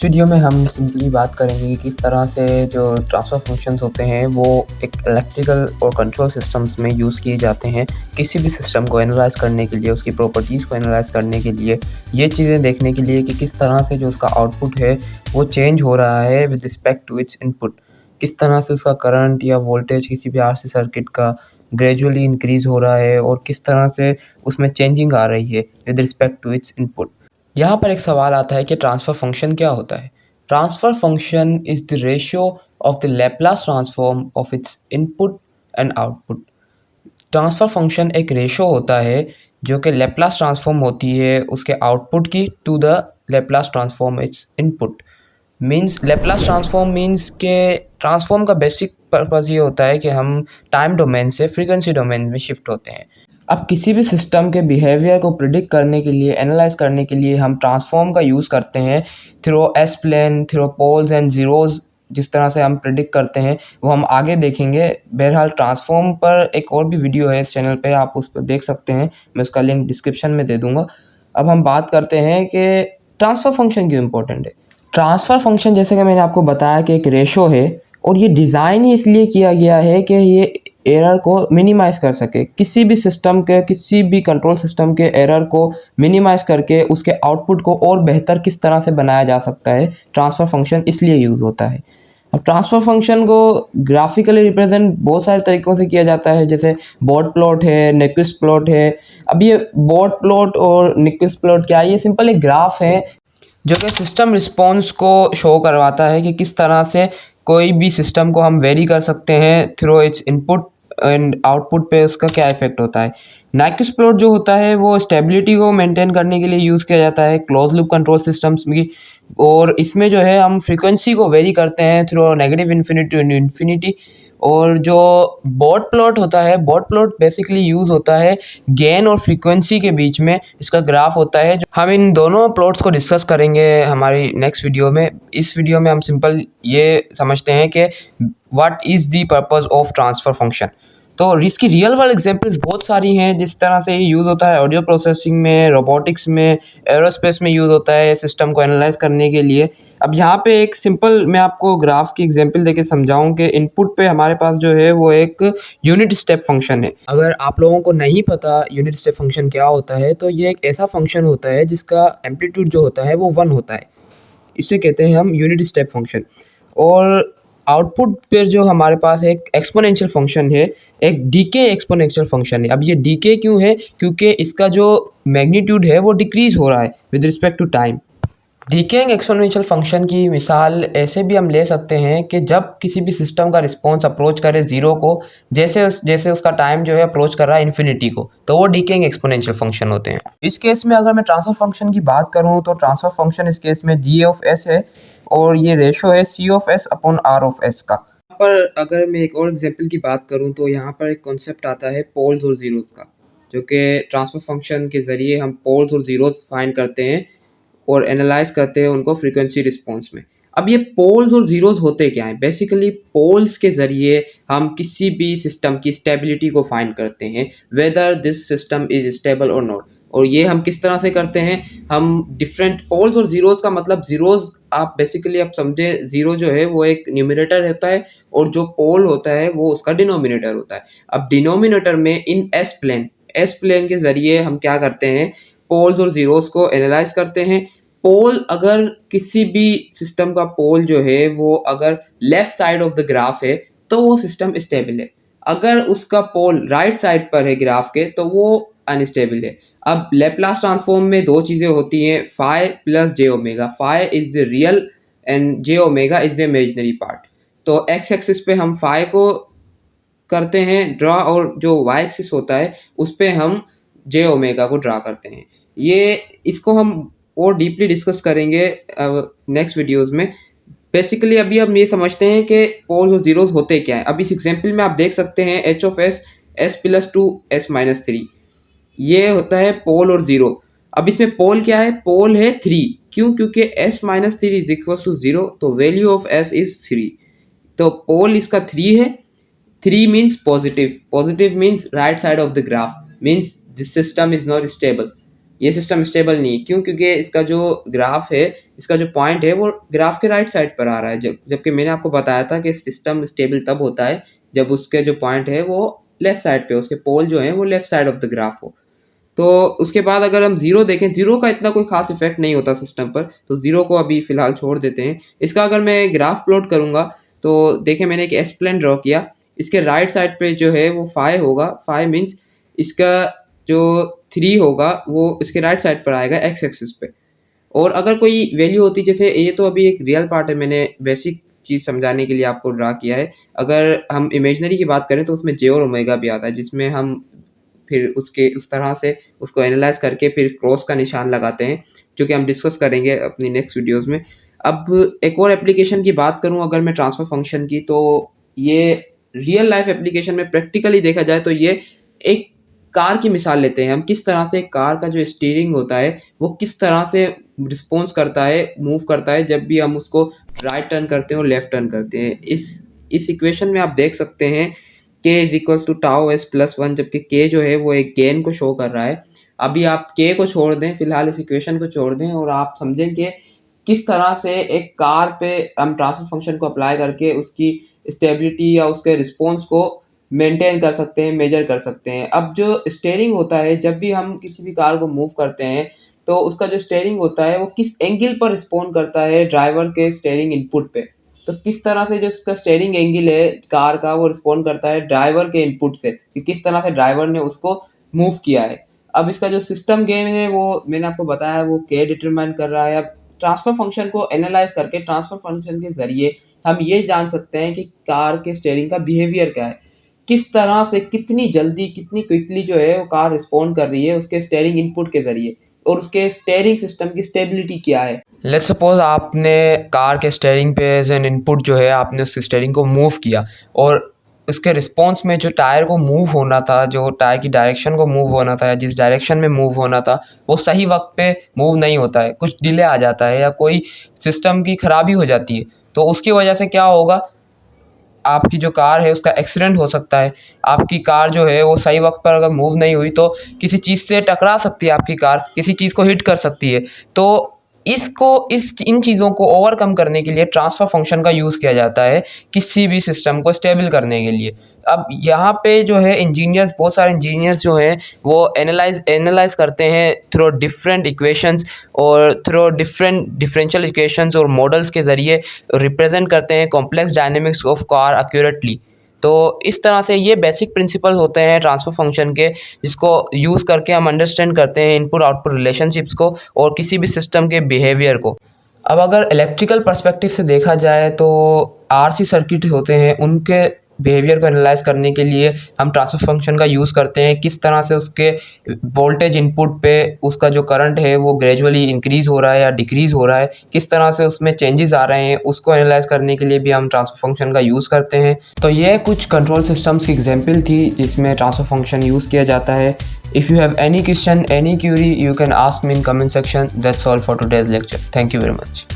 इस वीडियो में हम सिंपली बात करेंगे कि किस तरह से जो ट्रांसफ़र फंक्शंस होते हैं वो एक इलेक्ट्रिकल और कंट्रोल सिस्टम्स में यूज़ किए जाते हैं किसी भी सिस्टम को एनालाइज़ करने के लिए, उसकी प्रॉपर्टीज़ को एनालाइज़ करने के लिए, ये चीज़ें देखने के लिए कि किस तरह से जो उसका आउटपुट है वो चेंज हो रहा है with respect to its input. किस तरह से उसका करंट या वोल्टेज किसी भी आरसी सर्किट का ग्रेजुअली इंक्रीज़ हो रहा है और किस तरह से उसमें चेंजिंग आ रही है with respect to its input. यहाँ पर एक सवाल आता है कि ट्रांसफ़र फ़ंक्शन क्या होता है? Transfer function is the ratio of the Laplace transform of it's input and output. Transfer function एक रेशियो होता है जो कि लैप्लास ट्रांसफ़ॉर्म होती है उसके आउटपुट की to the Laplace transform its input. Means Laplace transform means के ट्रांसफ़ॉर्म का बेसिक पर्पज़ ये होता है कि हम टाइम डोमेन से फ्रीक्वेंसी डोमेन में शिफ्ट होते हैं। अब किसी भी सिस्टम के बिहेवियर को प्रिडिक्ट करने के लिए, एनालाइज़ करने के लिए हम ट्रांसफ़ॉर्म का यूज़ करते हैं through S plane, through poles and zeros. जिस तरह से हम प्रिडिक्ट करते हैं वो हम आगे देखेंगे। बहरहाल ट्रांसफ़ॉर्म पर एक और भी वीडियो है इस चैनल पे, आप उस पर देख सकते हैं, मैं उसका लिंक डिस्क्रिप्शन में दे दूँगा। अब हम बात करते हैं कि ट्रांसफ़र फ़ंक्शन क्यों इम्पोर्टेंट है। ट्रांसफ़र फ़ंक्शन जैसे कि मैंने आपको बताया कि एक रेशो है और ये डिज़ाइन ही इसलिए किया गया है कि ये एरर को मिनिमाइज़ कर सके। किसी भी सिस्टम के, किसी भी कंट्रोल सिस्टम के एरर को मिनिमाइज़ करके उसके आउटपुट को और बेहतर किस तरह से बनाया जा सकता है, ट्रांसफ़र फ़ंक्शन इसलिए यूज़ होता है। अब ट्रांसफ़र फ़ंक्शन को ग्राफ़िकली रिप्रेज़ेंट बहुत सारे तरीक़ों से किया जाता है, जैसे बॉट प्लॉट है, न्यूक्विस्ट प्लॉट है। अब ये बॉट प्लॉट और न्यूक्विस्ट प्लॉट क्या है? ये सिंपल एक ग्राफ़ है जो कि सिस्टम रिस्पॉन्स को शो करवाता है कि किस तरह से कोई भी सिस्टम को हम वेरी कर सकते हैं through it's input and output पे उसका क्या इफेक्ट होता है। नाइक्विस्ट प्लॉट जो होता है वो स्टेबिलिटी को मेंटेन करने के लिए यूज़ किया जाता है क्लोज लूप कंट्रोल सिस्टम्स में, और इसमें जो है हम फ्रीक्वेंसी को वेरी करते हैं through negative infinity to infinity. और जो बॉट प्लॉट होता है, बॉट प्लॉट बेसिकली यूज़ होता है गेन और फ्रीक्वेंसी के बीच में, इसका ग्राफ होता है। हम इन दोनों प्लॉट्स को डिस्कस करेंगे हमारी नेक्स्ट वीडियो में। इस वीडियो में हम सिंपल ये समझते हैं कि what is the purpose of transfer function. तो इसकी रियल वर्ल्ड एग्जांपल्स बहुत सारी हैं जिस तरह से ये यूज़ होता है ऑडियो प्रोसेसिंग में, रोबोटिक्स में, एरोस्पेस में यूज़ होता है सिस्टम को एनालाइज करने के लिए। अब यहाँ पे एक सिंपल मैं आपको ग्राफ की एग्जांपल देके समझाऊं कि इनपुट पे हमारे पास जो है वो एक यूनिट स्टेप फंक्शन है। अगर आप लोगों को नहीं पता यूनिट स्टेप फंक्शन क्या होता है, तो ये एक ऐसा फंक्शन होता है जिसका एम्पलीट्यूड जो होता है वो 1 होता है। इसे कहते हैं हम यूनिट स्टेप फंक्शन। और आउटपुट पर जो हमारे पास एक एक्सपोनेंशियल फंक्शन है, एक डीके एक्सपोनेंशियल फंक्शन है। अब ये डीके क्यों है? क्योंकि इसका जो मैग्नीट्यूड है वो डिक्रीज़ हो रहा है with respect to time. Decaying exponential function की मिसाल ऐसे भी हम ले सकते हैं कि जब किसी भी सिस्टम का रिस्पॉन्स अप्रोच करे ज़ीरो को, जैसे उसका टाइम जो है अप्रोच कर रहा है इन्फिनिटी को, तो वो डीकेइंग एक्सपोनेंशियल फंक्शन होते हैं। इस केस में अगर मैं ट्रांसफर फंक्शन की बात करूँ तो ट्रांसफर फंक्शन इस केस में जी ऑफ एस है और ये रेशो है C of S upon R of S का। यहाँ पर अगर मैं एक और एग्जाम्पल की बात करूँ तो यहाँ पर एक कॉन्सेप्ट आता है पोल्स और ज़ीरोज़ का, जो कि ट्रांसफर फंक्शन के ज़रिए हम पोल्स और ज़ीरोज़ फाइंड करते हैं और एनालाइज करते हैं उनको फ्रीक्वेंसी रिस्पॉन्स में। अब ये पोल्स और ज़ीरोज़ होते क्या हैं? बेसिकली पोल्स के ज़रिए हम किसी भी सिस्टम की स्टेबिलिटी को फाइंड करते हैं, whether this system is stable और नॉट। और ये हम किस तरह से करते हैं? हम डिफरेंट पोल्स और ज़ीरोज़ का मतलब, ज़ीरोज़ आप बेसिकली आप समझे, ज़ीरो जो है वो एक न्यूमरेटर होता है और जो पोल होता है वो उसका डिनोमिनेटर होता है। अब डिनोमिनेटर में इन एस प्लेन के ज़रिए हम क्या करते हैं? पोल्स और ज़ीरोज़ को एनालाइज करते हैं। पोल, अगर किसी भी सिस्टम का पोल जो है वो अगर left side of the graph है तो वो सिस्टम स्टेबल है। अगर उसका पोल राइट साइड पर है ग्राफ के तो वो अनस्टेबल है। अब लैप्लास ट्रांसफॉर्म में दो चीज़ें होती हैं, phi plus j omega. Phi is the real and j omega is the imaginary part. तो एक्स एक्सिस पे हम फाई को करते हैं ड्रा और जो वाई एक्सिस होता है उस पर हम जे ओमेगा को ड्रा करते हैं। ये इसको हम और डीपली डिस्कस करेंगे नेक्स्ट वीडियोस में। बेसिकली अभी हम ये समझते हैं कि पोल्स और जीरोस होते क्या हैं। अब इस एग्जांपल में आप देख सकते हैं H of S S plus two S minus three, ये होता है पोल और ज़ीरो। अब इसमें पोल क्या है? पोल है 3। क्यों? क्योंकि S minus three is equal to zero, तो वैल्यू ऑफ एस इज 3। तो पोल इसका 3 है। 3 means positive. Positive means right side of the graph. Means this system is not stable. ये सिस्टम स्टेबल नहीं। क्यों? क्योंकि इसका जो ग्राफ है, इसका जो पॉइंट है वो ग्राफ के राइट साइड पर आ रहा है, जबकि मैंने आपको बताया था कि सिस्टम स्टेबल तब होता है जब उसके जो पॉइंट है वो लेफ्ट साइड पे, उसके पोल जो है वो left side of the graph हो। तो उसके बाद अगर हम ज़ीरो देखें, ज़ीरो का इतना कोई खास इफेक्ट नहीं होता सिस्टम पर, तो ज़ीरो को अभी फ़िलहाल छोड़ देते हैं। इसका अगर मैं ग्राफ प्लॉट करूँगा तो देखिए मैंने एक एस प्लेन ड्रॉ किया, इसके राइट साइड पे जो है वो 5 होगा। 5 मीन्स इसका जो 3 होगा वो इसके राइट साइड पर आएगा एक्स एक्सिस पे। और अगर कोई वैल्यू होती, जैसे ये तो अभी एक रियल पार्ट है, मैंने बेसिक चीज़ समझाने के लिए आपको ड्रा किया है। अगर हम इमेजनरी की बात करें तो उसमें जे और ओमेगा भी आता है, जिसमें हम फिर उसके उस तरह से उसको एनालाइज करके फिर क्रॉस का निशान लगाते हैं, जो कि हम डिस्कस करेंगे अपनी नेक्स्ट वीडियोस में। अब एक और एप्लीकेशन की बात करूं अगर मैं ट्रांसफर फंक्शन की, तो ये रियल लाइफ एप्लीकेशन में प्रैक्टिकली देखा जाए तो ये एक कार की मिसाल लेते हैं हम। किस तरह से कार का जो स्टीयरिंग होता है वो किस तरह से रिस्पॉन्स करता है, मूव करता है जब भी हम उसको राइट टर्न करते हैं और लेफ्ट टर्न करते हैं। इस इक्वेशन में आप देख सकते हैं k is equals to tau S plus 1, जबकि k जो है वो एक गेन को शो कर रहा है। अभी आप k को छोड़ दें, फिलहाल इस इक्वेशन को छोड़ दें और आप समझें कि किस तरह से एक कार पे हम ट्रांसफर फंक्शन को अप्लाई करके उसकी स्टेबिलिटी या उसके रिस्पॉन्स को मेंटेन कर सकते हैं, मेजर कर सकते हैं। अब जो स्टीयरिंग होता है, जब भी हम किसी भी कार को मूव करते हैं तो उसका जो स्टीयरिंग होता है वो किस एंगल पर रिस्पॉन्ड करता है ड्राइवर के स्टीयरिंग इनपुट पे। तो किस तरह से जो उसका स्टीयरिंग एंगल है कार का वो रिस्पॉन्ड करता है ड्राइवर के इनपुट से, कि किस तरह से ड्राइवर ने उसको मूव किया है। अब इसका जो सिस्टम गेम है वो मैंने आपको बताया, वो के डिटरमाइन कर रहा है। अब ट्रांसफर फंक्शन को एनालाइज करके ट्रांसफर फंक्शन के जरिए हम ये जान सकते हैं कि कार के स्टीयरिंग का बिहेवियर क्या है, किस तरह से कितनी जल्दी कितनी क्विकली जो है वो कार रिस्पॉन्ड कर रही है उसके स्टीयरिंग इनपुट के जरिए, और उसके स्टीयरिंग सिस्टम की स्टेबिलिटी क्या है। लेट्स सपोज आपने कार के स्टीयरिंग पे एज एन इनपुट जो है आपने उस स्टीयरिंग को मूव किया, और उसके रिस्पॉन्स में जो टायर को मूव होना था, जो टायर की डायरेक्शन को मूव होना था या जिस डायरेक्शन में मूव होना था वो सही वक्त पे मूव नहीं होता है, कुछ डिले आ जाता है या कोई सिस्टम की खराबी हो जाती है। तो उसकी वजह से क्या होगा, आपकी जो कार है उसका एक्सीडेंट हो सकता है। आपकी कार जो है वो सही वक्त पर अगर मूव नहीं हुई तो किसी चीज़ से टकरा सकती है, आपकी कार किसी चीज़ को हिट कर सकती है। तो इन चीज़ों को ओवरकम करने के लिए ट्रांसफ़र फंक्शन का यूज़ किया जाता है किसी भी सिस्टम को स्टेबल करने के लिए। अब यहाँ पे जो है इंजीनियर्स, बहुत सारे इंजीनियर्स जो हैं वो एनालाइज करते हैं थ्रू डिफरेंट इक्वेशंस और थ्रू डिफरेंट डिफरेंशियल इक्वेशंस और मॉडल्स के ज़रिए रिप्रेजेंट करते हैं complex dynamics of car accurately. तो इस तरह से ये बेसिक प्रिंसिपल होते हैं ट्रांसफ़र फंक्शन के, जिसको यूज़ करके हम अंडरस्टैंड करते हैं इनपुट आउटपुट रिलेशनशिप्स को और किसी भी सिस्टम के बिहेवियर को। अब अगर इलेक्ट्रिकल पर्सपेक्टिव से देखा जाए तो आरसी सर्किट होते हैं, उनके बिहेवियर को एनालाइज करने के लिए हम ट्रांसफर फंक्शन का यूज़ करते हैं। किस तरह से उसके वोल्टेज इनपुट पे उसका जो करंट है वो ग्रेजुअली इंक्रीज़ हो रहा है या डिक्रीज़ हो रहा है, किस तरह से उसमें चेंजेस आ रहे हैं, उसको एनालाइज करने के लिए भी हम ट्रांसफर फंक्शन का यूज़ करते हैं। तो ये कुछ कंट्रोल सिस्टम्स की एग्जाम्पल थी जिसमें ट्रांसफर फंक्शन यूज़ किया जाता है। If you have any question, any Curie, you can ask me in comment section. That's all for today's lecture. Thank you very much.